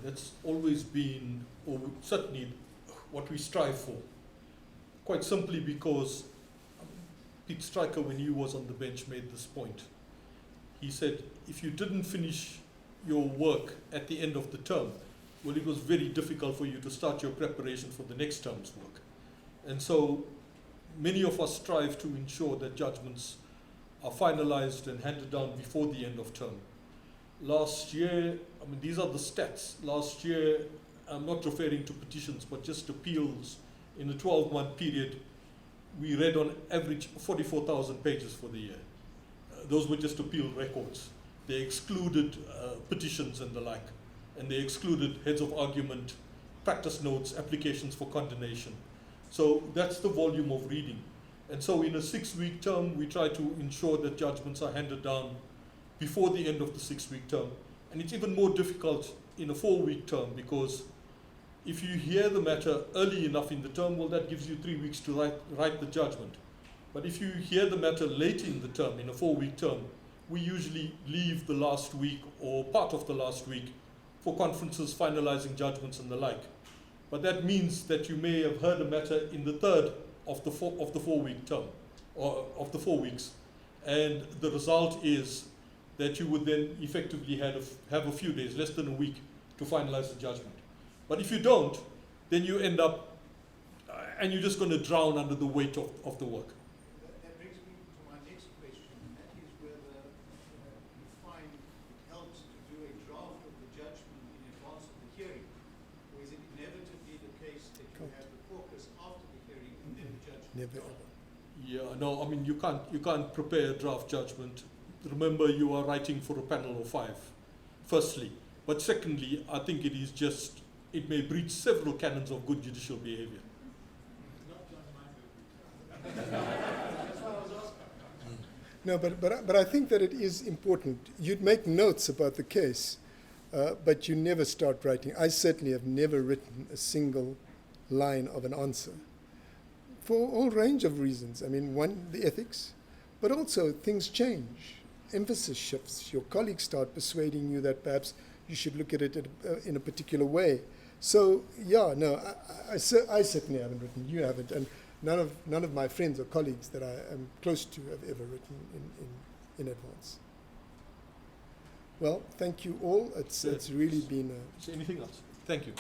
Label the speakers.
Speaker 1: That's always been, or certainly, what we strive for. Quite simply because Pete Stryker, when he was on the bench, made this point. He said, if you didn't finish your work at the end of the term, well, it was very difficult for you to start your preparation for the next term's work. And so many of us strive to ensure that judgments are finalized and handed down before the end of term. Last year, I mean, these are the stats. Last year, I'm not referring to petitions, but just appeals. In a 12-month period, we read on average 44,000 pages for the year. Those were just appeal records. They excluded petitions and the like, and they excluded heads of argument, practice notes, applications for condemnation. So that's the volume of reading. And so in a 6-week term, we try to ensure that judgments are handed down before the end of the 6-week term. And it's even more difficult in a 4-week term, because if you hear the matter early enough in the term, well, that gives you 3 weeks to write the judgment. But if you hear the matter late in the term, in a 4-week term, we usually leave the last week or part of the last week for conferences, finalizing judgments and the like. But that means that you may have heard a matter in the third of the 4-week term, or of the 4 weeks. And the result is that you would then effectively have a few days, less than a week, to finalize the judgment. But if you don't, then you end up, and you're just going to drown under the weight of the work.
Speaker 2: That brings me to my next question, and that is whether you find it helps to do a draft of the judgment in advance of the hearing, or is it inevitably the case that you have the caucus after the hearing and then the judgment?
Speaker 3: Never ever.
Speaker 1: Yeah, no, I mean, you can't prepare a draft judgment. Remember, you are writing for a panel of 5, firstly. But secondly, I think it is just, it may breach several canons of good judicial behavior.
Speaker 3: No, but I think that it is important. You'd make notes about the case, but you never start writing. I certainly have never written a single line of an answer for all range of reasons. I mean, one, the ethics, but also things change. Emphasis shifts. Your colleagues start persuading you that perhaps you should look at it in a particular way. So, yeah, no, I certainly haven't written. You haven't. And none of my friends or colleagues that I am close to have ever written in advance. Well, thank you all. It's really been
Speaker 1: Anything else? Thank you.